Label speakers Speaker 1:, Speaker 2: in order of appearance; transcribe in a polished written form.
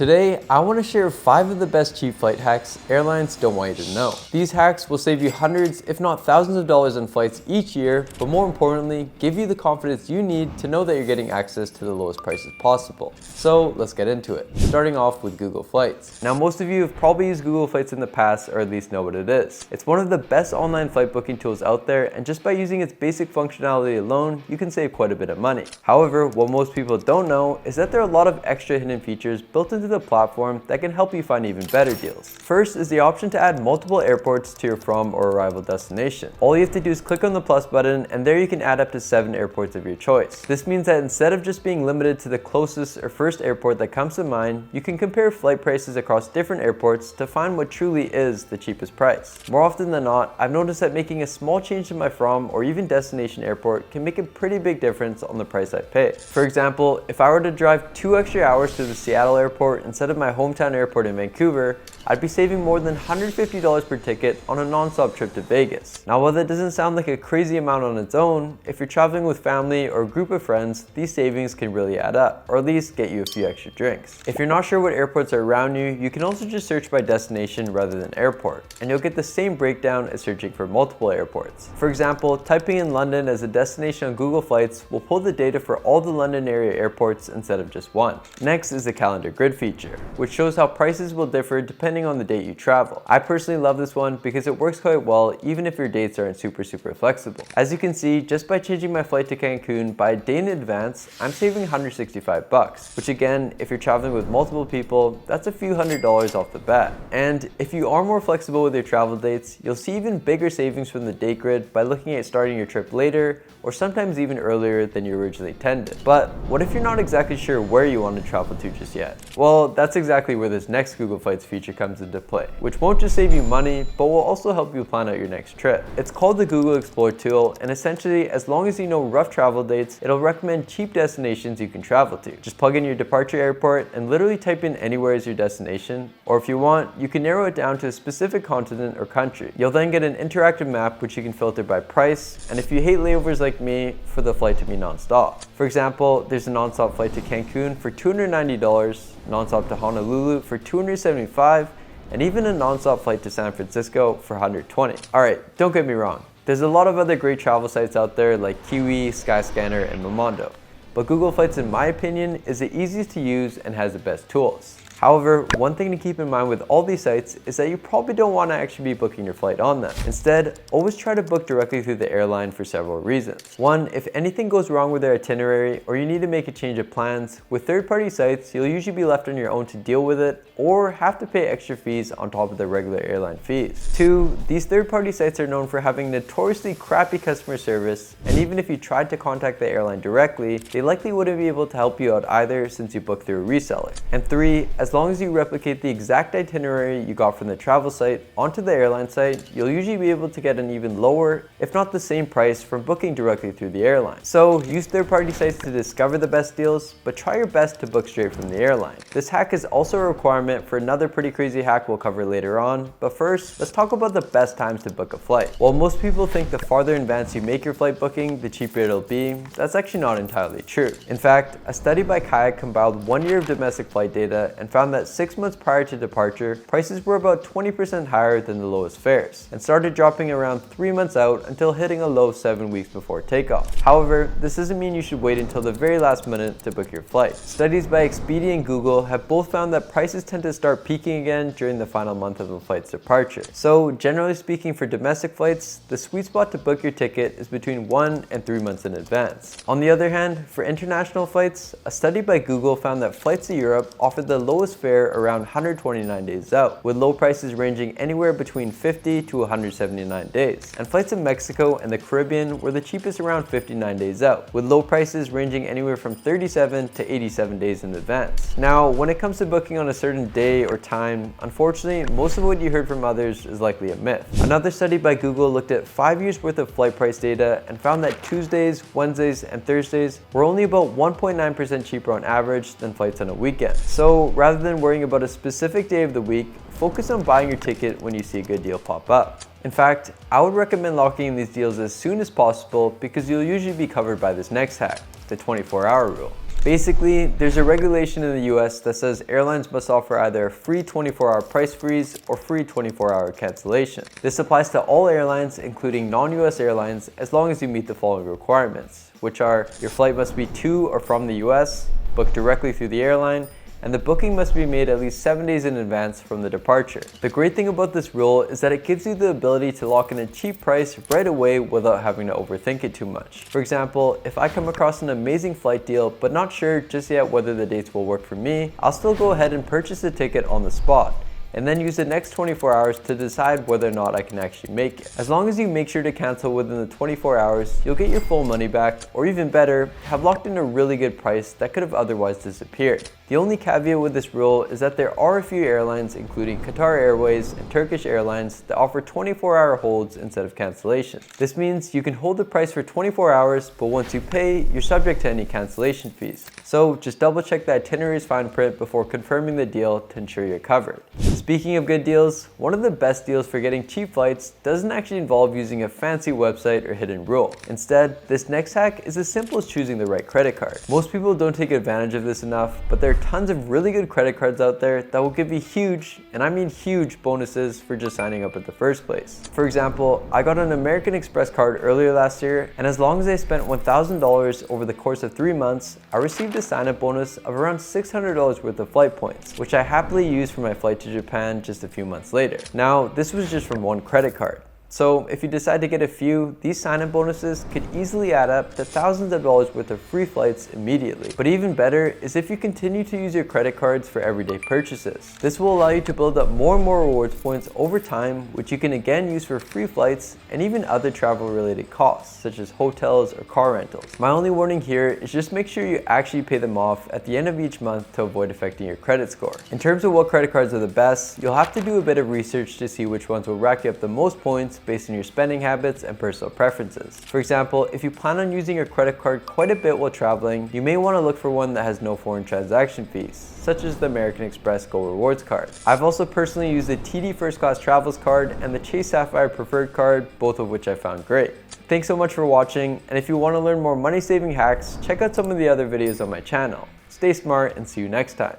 Speaker 1: Today, I want to share 5 of the best cheap flight hacks airlines don't want you to know. These hacks will save you hundreds, if not thousands of dollars on flights each year, but more importantly, give you the confidence you need to know that you're getting access to the lowest prices possible. So let's get into it. Starting off with Google Flights. Now, most of you have probably used Google Flights in the past or at least know what it is. It's one of the best online flight booking tools out there, and just by using its basic functionality alone, you can save quite a bit of money. However, what most people don't know is that there are a lot of extra hidden features built into the platform that can help you find even better deals. First is the option to add multiple airports to your from or arrival destination. All you have to do is click on the plus button, and there you can add up to 7 airports of your choice. This means that instead of just being limited to the closest or first airport that comes to mind, you can compare flight prices across different airports to find what truly is the cheapest price. More often than not, I've noticed that making a small change to my from or even destination airport can make a pretty big difference on the price I pay. For example, if I were to drive 2 extra hours to the Seattle airport instead of my hometown airport in Vancouver, I'd be saving more than $150 per ticket on a non-stop trip to Vegas. Now, while that doesn't sound like a crazy amount on its own, if you're traveling with family or a group of friends, these savings can really add up, or at least get you a few extra drinks. If you're not sure what airports are around you, you can also just search by destination rather than airport, and you'll get the same breakdown as searching for multiple airports. For example, typing in London as a destination on Google Flights will pull the data for all the London area airports instead of just one. Next is the calendar grid feature, which shows how prices will differ depending on the date you travel. I personally love this one because it works quite well even if your dates aren't super flexible. As you can see, just by changing my flight to Cancun by a day in advance, I'm saving $165, which again, if you're traveling with multiple people, that's a few $100s off the bat. And if you are more flexible with your travel dates, you'll see even bigger savings from the date grid by looking at starting your trip later or sometimes even earlier than you originally intended. But what if you're not exactly sure where you want to travel to just yet? Well, that's exactly where this next Google Flights feature comes into play, which won't just save you money, but will also help you plan out your next trip. It's called the Google Explore tool, and essentially, as long as you know rough travel dates, it'll recommend cheap destinations you can travel to. Just plug in your departure airport and literally type in anywhere as your destination, or if you want, you can narrow it down to a specific continent or country. You'll then get an interactive map which you can filter by price, and if you hate layovers like me, for the flight to be non-stop. For example, there's a non-stop flight to Cancun for $290, non-stop to Honolulu for $275, and even a non-stop flight to San Francisco for $120. Alright, don't get me wrong. There's a lot of other great travel sites out there like Kiwi, Skyscanner, and Momondo. But Google Flights, in my opinion, is the easiest to use and has the best tools. However, one thing to keep in mind with all these sites is that you probably don't want to actually be booking your flight on them. Instead, always try to book directly through the airline for several reasons. One, if anything goes wrong with their itinerary or you need to make a change of plans, with third-party sites, you'll usually be left on your own to deal with it or have to pay extra fees on top of the regular airline fees. 2, these third-party sites are known for having notoriously crappy customer service, and even if you tried to contact the airline directly, they likely wouldn't be able to help you out either since you booked through a reseller. And 3, as long as you replicate the exact itinerary you got from the travel site onto the airline site, you'll usually be able to get an even lower, if not the same price from booking directly through the airline. So use third-party sites to discover the best deals, but try your best to book straight from the airline. This hack is also a requirement for another pretty crazy hack we'll cover later on, but first, let's talk about the best times to book a flight. While most people think the farther in advance you make your flight booking, the cheaper it'll be, that's actually not entirely true. In fact, a study by Kayak compiled 1 year of domestic flight data and found that 6 months prior to departure, prices were about 20% higher than the lowest fares, and started dropping around 3 months out until hitting a low of 7 weeks before takeoff. However, this doesn't mean you should wait until the very last minute to book your flight. Studies by Expedia and Google have both found that prices tend to start peaking again during the final month of a flight's departure. So generally speaking, for domestic flights, the sweet spot to book your ticket is between 1 and 3 months in advance. On the other hand, for international flights, a study by Google found that flights to Europe offer the lowest fare around 129 days out, with low prices ranging anywhere between 50 to 179 days. And flights to Mexico and the Caribbean were the cheapest around 59 days out, with low prices ranging anywhere from 37 to 87 days in advance. Now, when it comes to booking on a certain day or time, unfortunately, most of what you heard from others is likely a myth. Another study by Google looked at 5 years worth of flight price data and found that Tuesdays, Wednesdays, and Thursdays were only about 1.9% cheaper on average than flights on a weekend. So rather than worrying about a specific day of the week, focus on buying your ticket when you see a good deal pop up. In fact, I would recommend locking in these deals as soon as possible because you'll usually be covered by this next hack, the 24-hour rule. Basically, there's a regulation in the US that says airlines must offer either a free 24-hour price freeze or free 24-hour cancellation. This applies to all airlines, including non-US airlines, as long as you meet the following requirements, which are your flight must be to or from the US, booked directly through the airline, and the booking must be made at least 7 days in advance from the departure. The great thing about this rule is that it gives you the ability to lock in a cheap price right away without having to overthink it too much. For example, if I come across an amazing flight deal but not sure just yet whether the dates will work for me, I'll still go ahead and purchase the ticket on the spot, and then use the next 24 hours to decide whether or not I can actually make it. As long as you make sure to cancel within the 24 hours, you'll get your full money back, or even better, have locked in a really good price that could have otherwise disappeared. The only caveat with this rule is that there are a few airlines, including Qatar Airways and Turkish Airlines, that offer 24-hour holds instead of cancellation. This means you can hold the price for 24 hours, but once you pay, you're subject to any cancellation fees. So just double check the itinerary's fine print before confirming the deal to ensure you're covered. Speaking of good deals, one of the best deals for getting cheap flights doesn't actually involve using a fancy website or hidden rule. Instead, this next hack is as simple as choosing the right credit card. Most people don't take advantage of this enough, but there are tons of really good credit cards out there that will give you huge, and I mean huge, bonuses for just signing up in the first place. For example, I got an American Express card earlier last year, and as long as I spent $1,000 over the course of 3 months, I received a sign-up bonus of around $600 worth of flight points, which I happily used for my flight to Japan just a few months later. Now, this was just from one credit card. So if you decide to get a few, these sign-up bonuses could easily add up to thousands of dollars worth of free flights immediately. But even better is if you continue to use your credit cards for everyday purchases. This will allow you to build up more and more rewards points over time, which you can again use for free flights and even other travel-related costs, such as hotels or car rentals. My only warning here is just make sure you actually pay them off at the end of each month to avoid affecting your credit score. In terms of what credit cards are the best, you'll have to do a bit of research to see which ones will rack you up the most points based on your spending habits and personal preferences. For example, if you plan on using your credit card quite a bit while traveling, you may want to look for one that has no foreign transaction fees, such as the American Express Go Rewards card. I've also personally used the TD First Class Travels card and the Chase Sapphire Preferred card, both of which I found great. Thanks so much for watching, and if you want to learn more money saving hacks, check out some of the other videos on my channel. Stay smart and see you next time.